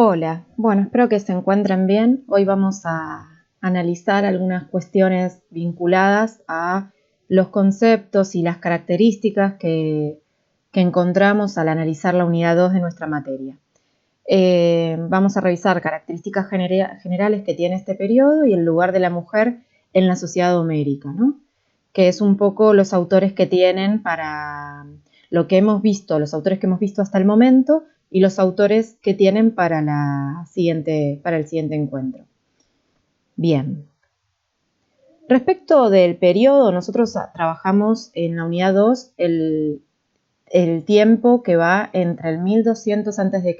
Hola, bueno, espero que se encuentren bien. Hoy vamos a analizar algunas cuestiones vinculadas a los conceptos y las características que encontramos al analizar la unidad 2 de nuestra materia. Vamos a revisar características generales que tiene este periodo y el lugar de la mujer en la sociedad homérica, ¿no? Que es un poco los autores que tienen para lo que hemos visto, los autores que hemos visto hasta el momento y los autores que tienen para el siguiente encuentro. Bien. Respecto del periodo, nosotros trabajamos en la unidad 2 el tiempo que va entre el 1200 a.C.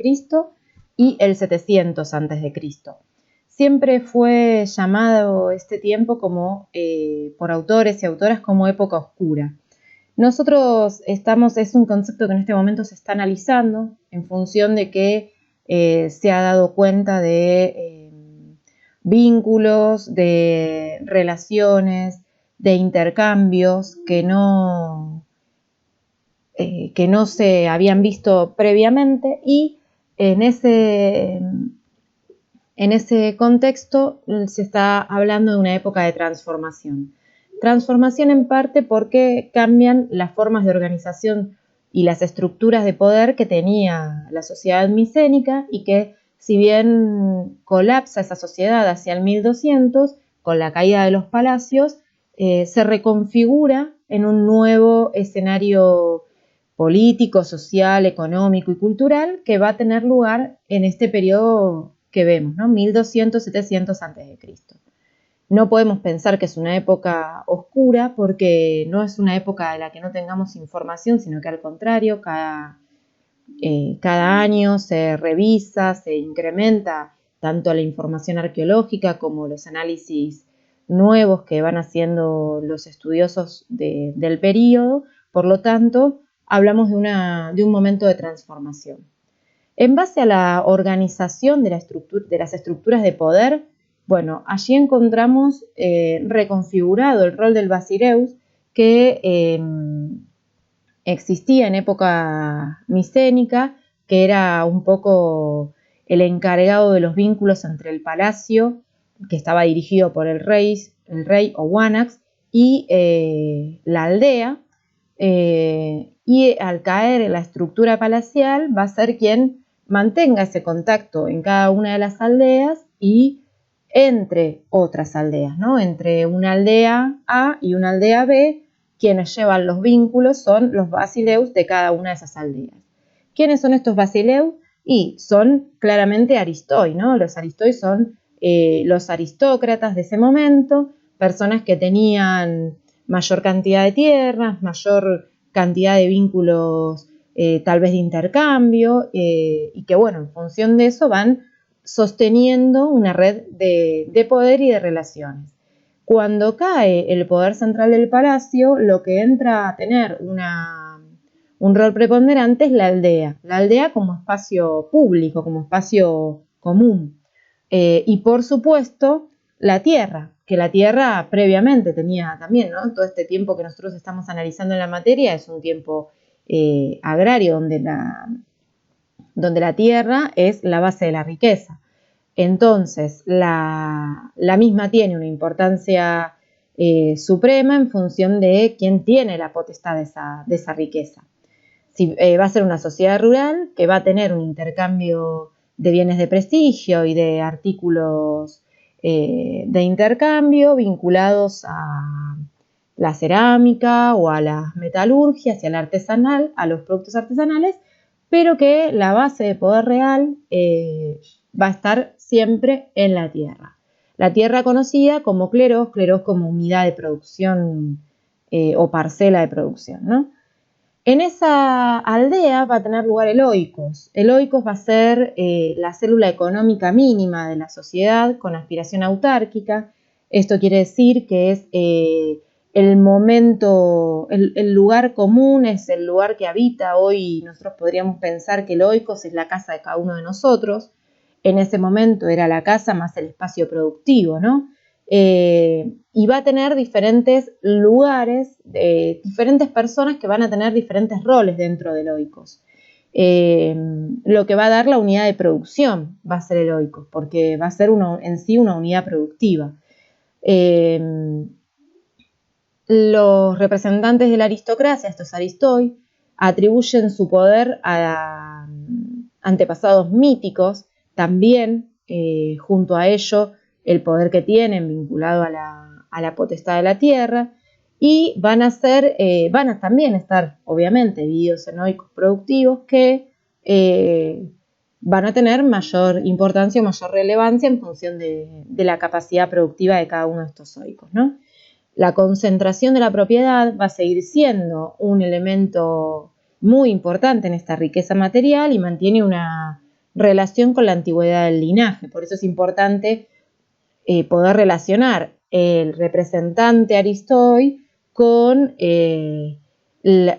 y el 700 a.C. Siempre fue llamado este tiempo como, por autores y autoras como época oscura. Nosotros es un concepto que en este momento se está analizando en función de que se ha dado cuenta de vínculos, de relaciones, de intercambios que no se habían visto previamente y en ese contexto se está hablando de una época de transformación. Transformación en parte porque cambian las formas de organización y las estructuras de poder que tenía la sociedad micénica y que si bien colapsa esa sociedad hacia el 1200 con la caída de los palacios, se reconfigura en un nuevo escenario político, social, económico y cultural que va a tener lugar en este periodo que vemos, ¿no? 1200-700 a.C. No podemos pensar que es una época oscura porque no es una época de la que no tengamos información, sino que al contrario, cada año se revisa, se incrementa tanto la información arqueológica como los análisis nuevos que van haciendo los estudiosos del periodo. Por lo tanto, hablamos de un momento de transformación. En base a la organización de las estructuras de poder, bueno, allí encontramos reconfigurado el rol del basileus que existía en época micénica, que era un poco el encargado de los vínculos entre el palacio, que estaba dirigido por el rey o Wanax, y la aldea, y al caer en la estructura palacial va a ser quien mantenga ese contacto en cada una de las aldeas y entre otras aldeas, ¿no? Entre una aldea A y una aldea B, quienes llevan los vínculos son los basileus de cada una de esas aldeas. ¿Quiénes son estos basileus? Y son claramente aristoi, ¿no? Los aristoi son los aristócratas de ese momento, personas que tenían mayor cantidad de tierras, mayor cantidad de vínculos tal vez de intercambio, y que bueno, en función de eso van sosteniendo una red de poder y de relaciones. Cuando cae el poder central del palacio, lo que entra a tener un rol preponderante es la aldea como espacio público, como espacio común. Y por supuesto, la tierra, que la tierra previamente tenía también, ¿no? Todo este tiempo que nosotros estamos analizando en la materia es un tiempo agrario donde la tierra es la base de la riqueza. Entonces, la misma tiene una importancia suprema en función de quién tiene la potestad de esa riqueza. Si va a ser una sociedad rural que va a tener un intercambio de bienes de prestigio y de artículos de intercambio vinculados a la cerámica o a la metalurgia, hacia el artesanal, a los productos artesanales, pero que la base de poder real va a estar siempre en la tierra. La tierra conocida como cleros como unidad de producción o parcela de producción, ¿no? En esa aldea va a tener lugar el oikos. El oikos va a ser la célula económica mínima de la sociedad con aspiración autárquica. Esto quiere decir que es el momento, el lugar común, es el lugar que habita. Hoy nosotros podríamos pensar que el oikos es la casa de cada uno de nosotros. En ese momento era la casa más el espacio productivo, ¿no? Y va a tener diferentes lugares, diferentes personas que van a tener diferentes roles dentro del oikos. lo que va a dar la unidad de producción va a ser el oikos, porque va a ser en sí una unidad productiva. Los representantes de la aristocracia, estos aristoi, atribuyen su poder a antepasados míticos, también junto a ello el poder que tienen vinculado a la potestad de la tierra, y van a también estar, obviamente, divididos en oikos productivos que van a tener mayor importancia o mayor relevancia en función de la capacidad productiva de cada uno de estos oikos, ¿no? La concentración de la propiedad va a seguir siendo un elemento muy importante en esta riqueza material y mantiene una relación con la antigüedad del linaje. Por eso es importante poder relacionar el representante aristoi con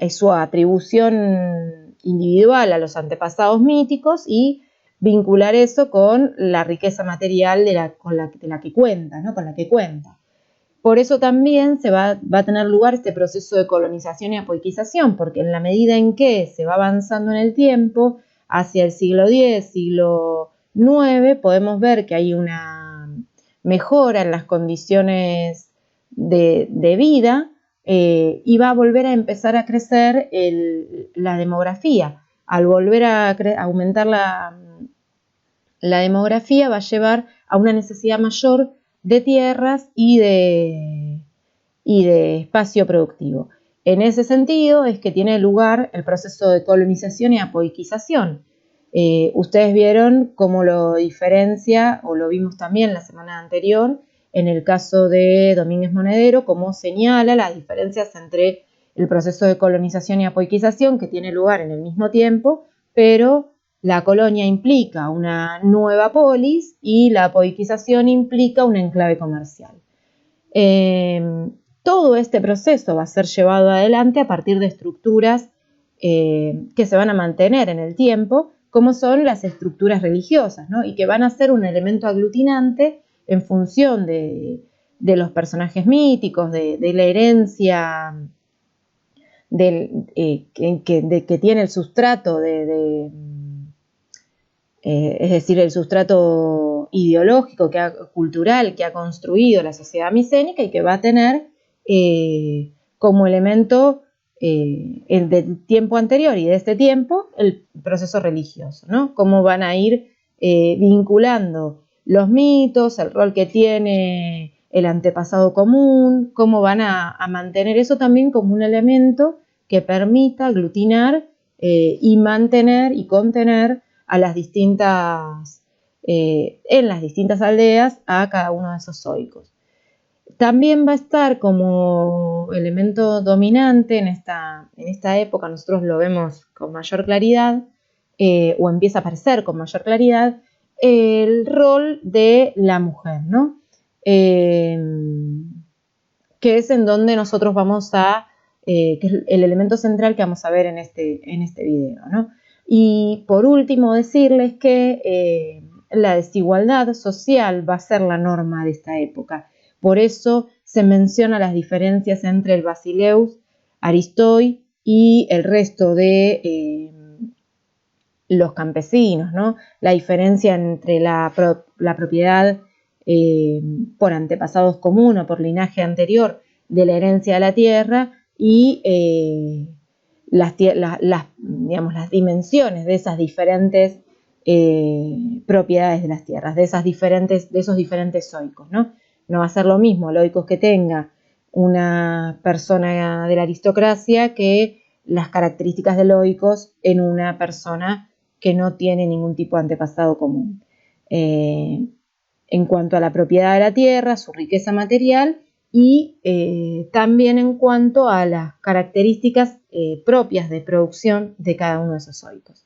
su atribución individual a los antepasados míticos y vincular eso con la riqueza material de la que cuenta, ¿no? Con la que cuenta. Por eso también va a tener lugar este proceso de colonización y apoiquización, porque en la medida en que se va avanzando en el tiempo, hacia el siglo X, siglo IX, podemos ver que hay una mejora en las condiciones de vida y va a volver a empezar a crecer la demografía. Al volver a aumentar la demografía va a llevar a una necesidad mayor de tierras y de espacio productivo. En ese sentido es que tiene lugar el proceso de colonización y apoiquización. Ustedes vieron cómo lo diferencia, o lo vimos también la semana anterior, en el caso de Domínguez Monedero, cómo señala las diferencias entre el proceso de colonización y apoiquización que tiene lugar en el mismo tiempo, pero la colonia implica una nueva polis y la apoiquización implica un enclave comercial. Todo este proceso va a ser llevado adelante a partir de estructuras que se van a mantener en el tiempo, como son las estructuras religiosas, ¿no? Y que van a ser un elemento aglutinante en función de los personajes míticos, de la herencia que tiene el sustrato es decir, el sustrato ideológico, cultural que ha construido la sociedad micénica y que va a tener como elemento del tiempo anterior y de este tiempo el proceso religioso, ¿no? Cómo van a ir vinculando los mitos, el rol que tiene el antepasado común, cómo van a mantener eso también como un elemento que permita aglutinar y mantener y contener a las distintas, en las distintas aldeas a cada uno de esos oikos. También va a estar como elemento dominante en esta época, nosotros lo vemos con mayor claridad, o empieza a aparecer con mayor claridad, el rol de la mujer, ¿no? Que es en donde nosotros vamos que es el elemento central que vamos a ver en este video, ¿no? Y por último decirles que la desigualdad social va a ser la norma de esta época. Por eso se menciona las diferencias entre el Basileus, Aristoi y el resto de los campesinos, ¿no? La diferencia entre la propiedad por antepasados comunes o por linaje anterior de la herencia de la tierra y las dimensiones de esas diferentes propiedades de las tierras, de esos diferentes oikos, ¿no? No va a ser lo mismo el oikos que tenga una persona de la aristocracia que las características del oikos en una persona que no tiene ningún tipo de antepasado común. En cuanto a la propiedad de la tierra, su riqueza material y también en cuanto a las características propias de producción de cada uno de esos oikos.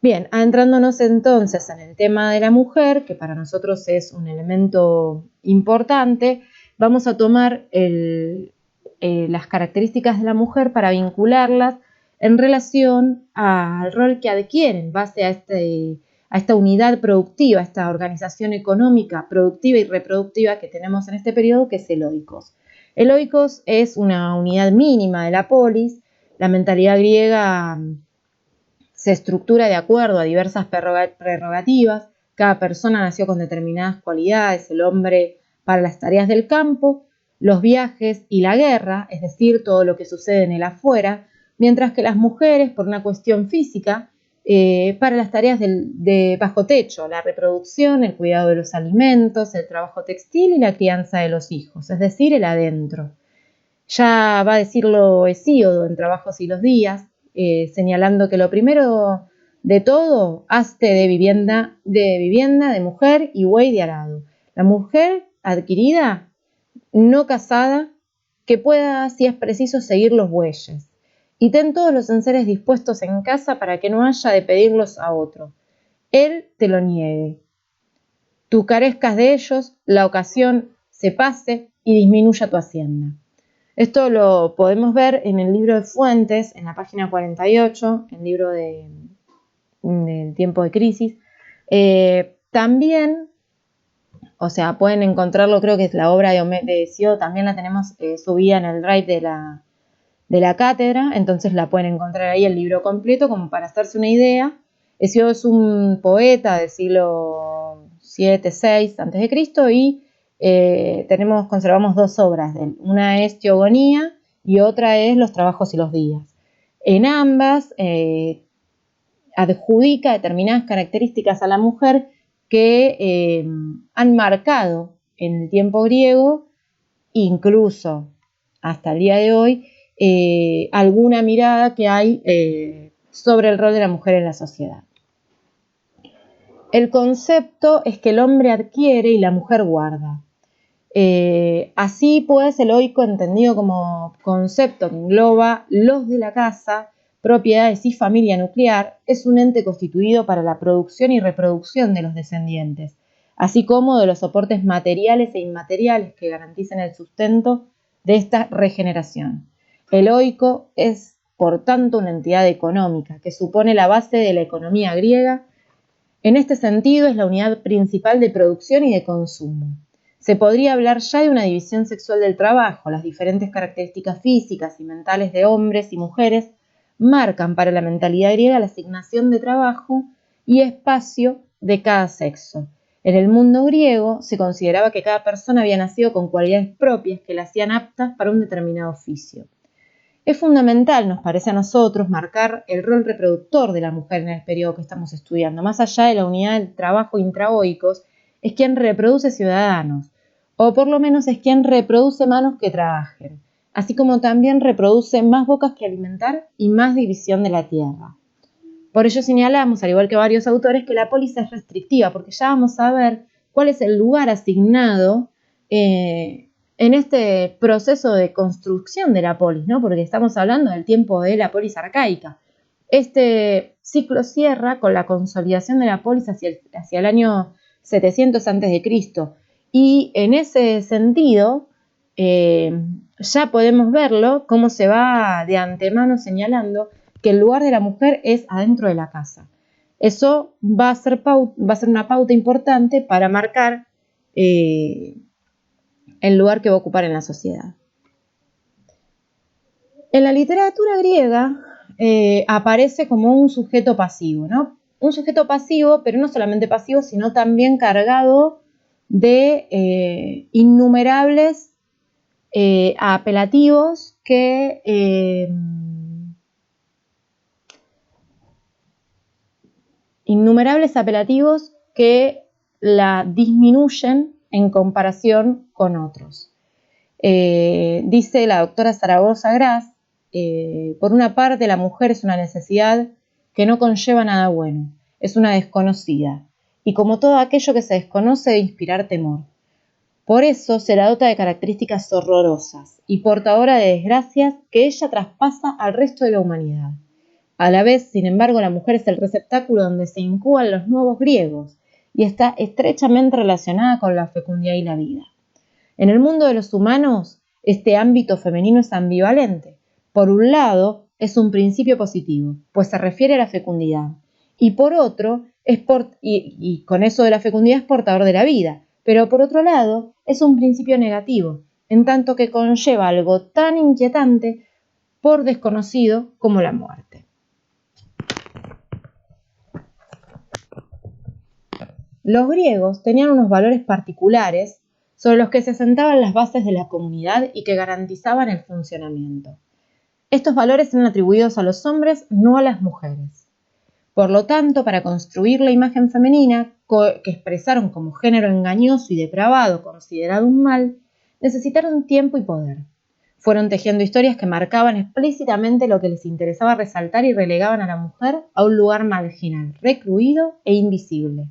Bien, adentrándonos entonces en el tema de la mujer, que para nosotros es un elemento importante, vamos a tomar las características de la mujer para vincularlas en relación al rol que adquieren en base a esta unidad productiva, a esta organización económica productiva y reproductiva que tenemos en este periodo, que es el oikos. El oikos es una unidad mínima de la polis. La mentalidad griega se estructura de acuerdo a diversas prerrogativas. Cada persona nació con determinadas cualidades, el hombre para las tareas del campo, los viajes y la guerra, es decir, todo lo que sucede en el afuera, mientras que las mujeres, por una cuestión física, para las tareas de bajo techo, la reproducción, el cuidado de los alimentos, el trabajo textil y la crianza de los hijos, es decir, el adentro. Ya va a decirlo Hesíodo en Trabajos y los días, señalando que lo primero de todo, hazte de vivienda, de mujer y buey de arado. La mujer adquirida, no casada, que pueda, si es preciso, seguir los bueyes. Y ten todos los enseres dispuestos en casa para que no haya de pedirlos a otro. Él te lo niegue. Tú carezcas de ellos, la ocasión se pase y disminuya tu hacienda. Esto lo podemos ver en el libro de Fuentes, en la página 48, el libro del tiempo de crisis. También, o sea, pueden encontrarlo, creo que es la obra de Hesíodo, también la tenemos subida en el drive de la cátedra, entonces la pueden encontrar ahí el libro completo como para hacerse una idea. Hesíodo es un poeta del siglo 7, 6 a.C. y conservamos dos obras de él. Una es Teogonía y otra es Los trabajos y los días. En ambas adjudica determinadas características a la mujer que han marcado en el tiempo griego, incluso hasta el día de hoy, alguna mirada que hay sobre el rol de la mujer en la sociedad. El concepto es que el hombre adquiere y la mujer guarda. Así pues, el oiko, entendido como concepto que engloba los de la casa, propiedades y familia nuclear, es un ente constituido para la producción y reproducción de los descendientes, así como de los soportes materiales e inmateriales que garanticen el sustento de esta regeneración. El oiko es, por tanto, una entidad económica que supone la base de la economía griega. En este sentido, es la unidad principal de producción y de consumo. Se podría hablar ya de una división sexual del trabajo. Las diferentes características físicas y mentales de hombres y mujeres marcan para la mentalidad griega la asignación de trabajo y espacio de cada sexo. En el mundo griego se consideraba que cada persona había nacido con cualidades propias que la hacían aptas para un determinado oficio. Es fundamental, nos parece a nosotros, marcar el rol reproductor de la mujer en el periodo que estamos estudiando. Más allá de la unidad del trabajo intraoicos, es quien reproduce ciudadanos, o por lo menos es quien reproduce manos que trabajen, así como también reproduce más bocas que alimentar y más división de la tierra. Por ello señalamos, al igual que varios autores, que la polis es restrictiva, porque ya vamos a ver cuál es el lugar asignado en este proceso de construcción de la polis, ¿no? Porque estamos hablando del tiempo de la polis arcaica. Este ciclo cierra con la consolidación de la polis hacia el año 700 a.C. Y en ese sentido, ya podemos verlo, cómo se va de antemano señalando que el lugar de la mujer es adentro de la casa. Eso va a ser una pauta importante para marcar el lugar que va a ocupar en la sociedad. En la literatura griega aparece como un sujeto pasivo, ¿no? Un sujeto pasivo, pero no solamente pasivo, sino también cargado de innumerables apelativos que la disminuyen en comparación con otros. Dice la doctora Zaragoza Gras, por una parte la mujer es una necesidad que no conlleva nada bueno, es una desconocida, y como todo aquello que se desconoce debe inspirar temor. Por eso se la dota de características horrorosas y portadora de desgracias que ella traspasa al resto de la humanidad. A la vez, sin embargo, la mujer es el receptáculo donde se incuban los nuevos griegos y está estrechamente relacionada con la fecundidad y la vida. En el mundo de los humanos, este ámbito femenino es ambivalente. Por un lado, es un principio positivo, pues se refiere a la fecundidad, y por otro, y con eso de la fecundidad es portador de la vida, pero por otro lado, es un principio negativo, en tanto que conlleva algo tan inquietante por desconocido como la muerte. Los griegos tenían unos valores particulares sobre los que se asentaban las bases de la comunidad y que garantizaban el funcionamiento. Estos valores eran atribuidos a los hombres, no a las mujeres. Por lo tanto, para construir la imagen femenina, que expresaron como género engañoso y depravado, considerado un mal, necesitaron tiempo y poder. Fueron tejiendo historias que marcaban explícitamente lo que les interesaba resaltar y relegaban a la mujer a un lugar marginal, recluido e invisible.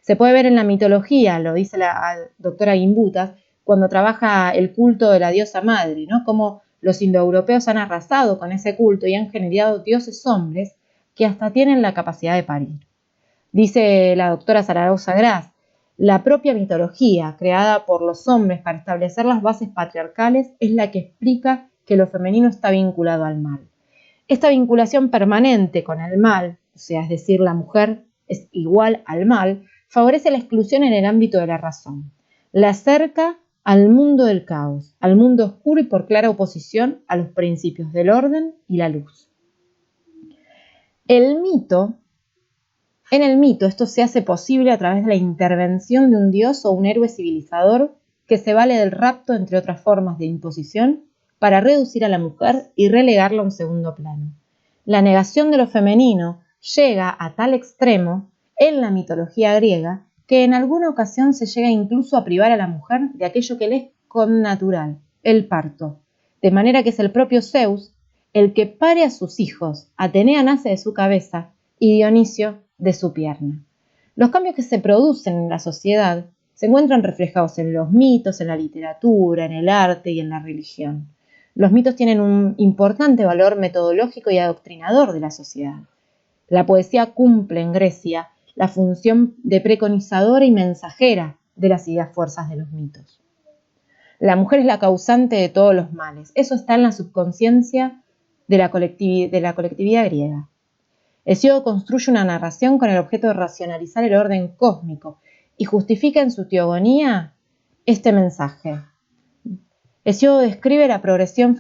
Se puede ver en la mitología, lo dice la doctora Gimbutas, cuando trabaja el culto de la diosa madre, ¿no? Cómo los indoeuropeos han arrasado con ese culto y han generado dioses hombres que hasta tienen la capacidad de parir. Dice la doctora Zaragoza Gras, la propia mitología creada por los hombres para establecer las bases patriarcales es la que explica que lo femenino está vinculado al mal. Esta vinculación permanente con el mal, o sea, es decir, la mujer es igual al mal, favorece la exclusión en el ámbito de la razón. La acerca al mundo del caos, al mundo oscuro y por clara oposición a los principios del orden y la luz. En el mito esto se hace posible a través de la intervención de un dios o un héroe civilizador que se vale del rapto, entre otras formas de imposición, para reducir a la mujer y relegarla a un segundo plano. La negación de lo femenino llega a tal extremo en la mitología griega que en alguna ocasión se llega incluso a privar a la mujer de aquello que le es connatural, el parto, de manera que es el propio Zeus el que pare a sus hijos. Atenea nace de su cabeza y Dionisio de su pierna. Los cambios que se producen en la sociedad se encuentran reflejados en los mitos, en la literatura, en el arte y en la religión. Los mitos tienen un importante valor metodológico y adoctrinador de la sociedad. La poesía cumple en Grecia la función de preconizadora y mensajera de las ideas fuerzas de los mitos. La mujer es la causante de todos los males. Eso está en la subconsciencia de la colectividad griega. Hesíodo construye una narración con el objeto de racionalizar el orden cósmico y justifica en su teogonía este mensaje. Hesíodo describe la progresión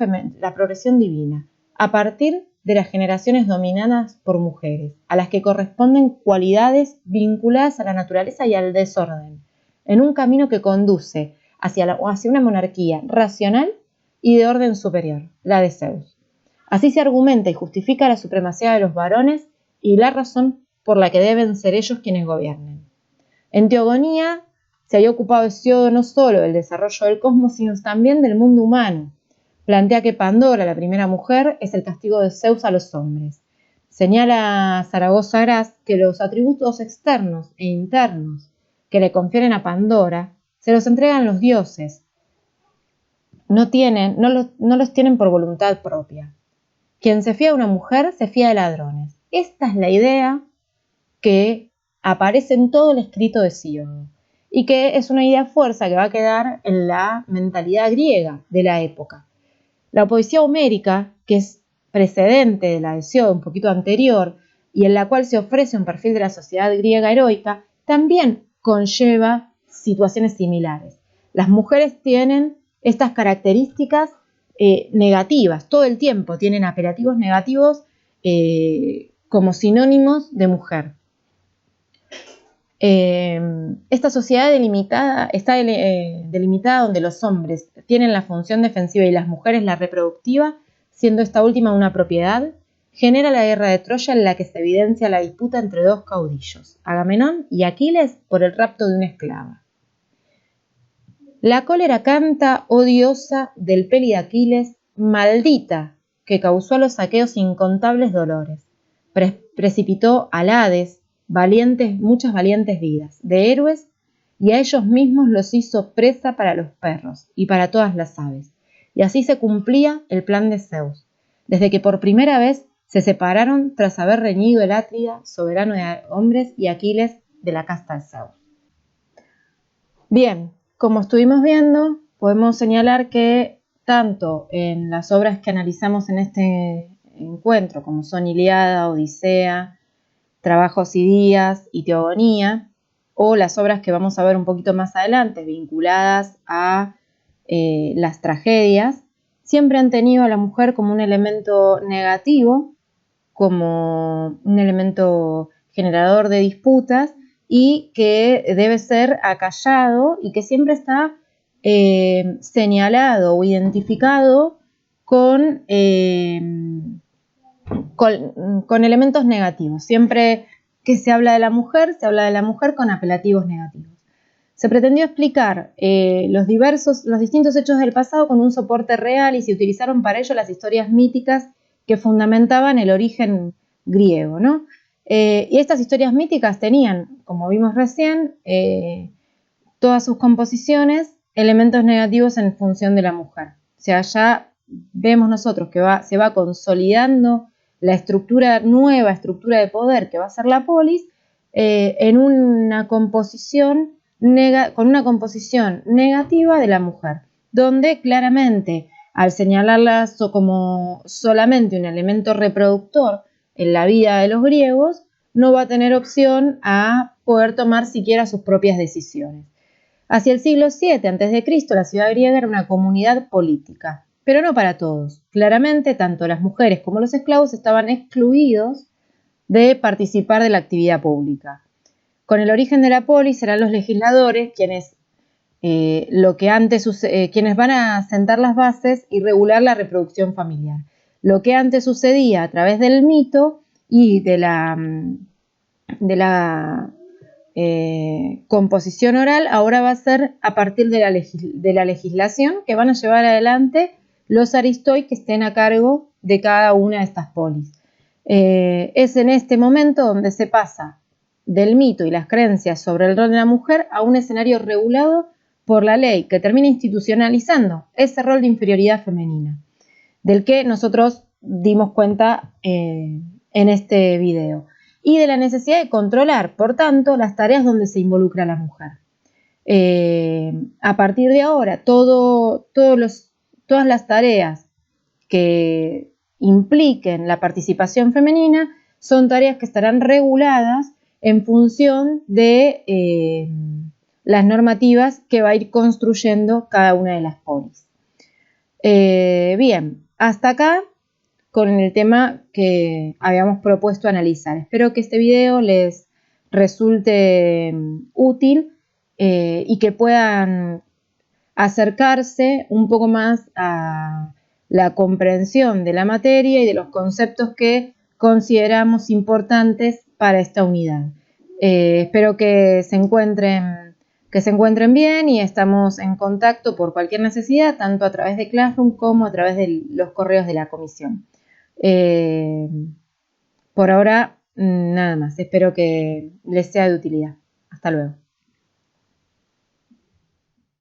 divina a partir de las generaciones dominadas por mujeres, a las que corresponden cualidades vinculadas a la naturaleza y al desorden, en un camino que conduce hacia una monarquía racional y de orden superior, la de Zeus. Así se argumenta y justifica la supremacía de los varones y la razón por la que deben ser ellos quienes gobiernen. En teogonía se había ocupado Hesíodo no solo del desarrollo del cosmos, sino también del mundo humano. Plantea que Pandora, la primera mujer, es el castigo de Zeus a los hombres. Señala Zaragoza Gras que los atributos externos e internos que le confieren a Pandora se los entregan los dioses. No los tienen por voluntad propia. Quien se fía de una mujer se fía de ladrones. Esta es la idea que aparece en todo el escrito de Hesíodo y que es una idea fuerza que va a quedar en la mentalidad griega de la época. La poesía homérica, que es precedente de la de Hesíodo, un poquito anterior, y en la cual se ofrece un perfil de la sociedad griega heroica, también conlleva situaciones similares. Las mujeres tienen estas características negativas, todo el tiempo tienen apelativos negativos como sinónimos de mujer. Esta sociedad está delimitada donde los hombres tienen la función defensiva y las mujeres la reproductiva, siendo esta última una propiedad, genera la guerra de Troya en la que se evidencia la disputa entre dos caudillos, Agamenón y Aquiles, por el rapto de una esclava. La cólera canta, oh diosa del Pélide Aquiles, maldita, que causó a los aqueos incontables dolores, precipitó al Hades muchas valientes vidas de héroes y a ellos mismos los hizo presa para los perros y para todas las aves. Y así se cumplía el plan de Zeus, desde que por primera vez se separaron tras haber reñido el Atrida, soberano de hombres, y Aquiles de la casta de Zeus. Bien, como estuvimos viendo, podemos señalar que tanto en las obras que analizamos en este encuentro, como son Ilíada, Odisea, Trabajos y Días y Teogonía, o las obras que vamos a ver un poquito más adelante, vinculadas a las tragedias, siempre han tenido a la mujer como un elemento negativo, como un elemento generador de disputas y que debe ser acallado y que siempre está señalado o identificado con elementos negativos. Siempre que se habla de la mujer con apelativos negativos. Se pretendió explicar los distintos hechos del pasado con un soporte real y se utilizaron para ello las historias míticas que fundamentaban el origen griego, ¿no? Y estas historias míticas tenían, como vimos recién, todas sus composiciones, elementos negativos en función de la mujer. O sea, ya vemos nosotros que se va consolidando la nueva estructura de poder que va a ser la polis, en una composición con una composición negativa de la mujer, donde claramente al señalarla como solamente un elemento reproductor en la vida de los griegos, no va a tener opción a poder tomar siquiera sus propias decisiones. Hacia el siglo VII a.C., la ciudad griega era una comunidad política, pero no para todos. Claramente, tanto las mujeres como los esclavos estaban excluidos de participar de la actividad pública. Con el origen de la polis serán los legisladores quienes van a sentar las bases y regular la reproducción familiar. Lo que antes sucedía a través del mito y de la composición oral, ahora va a ser a partir de la legislación que van a llevar adelante los aristoi que estén a cargo de cada una de estas polis. Es en este momento donde se pasa del mito y las creencias sobre el rol de la mujer a un escenario regulado por la ley que termina institucionalizando ese rol de inferioridad femenina, del que nosotros dimos cuenta en este video, y de la necesidad de controlar, por tanto, las tareas donde se involucra la mujer. A partir de ahora, todas las tareas que impliquen la participación femenina son tareas que estarán reguladas en función de las normativas que va a ir construyendo cada una de las polis. Bien, hasta acá con el tema que habíamos propuesto analizar. Espero que este video les resulte útil y que puedan acercarse un poco más a la comprensión de la materia y de los conceptos que consideramos importantes para esta unidad. Espero que se encuentren bien y estamos en contacto por cualquier necesidad, tanto a través de Classroom como a través de los correos de la comisión. Por ahora, nada más. Espero que les sea de utilidad. Hasta luego.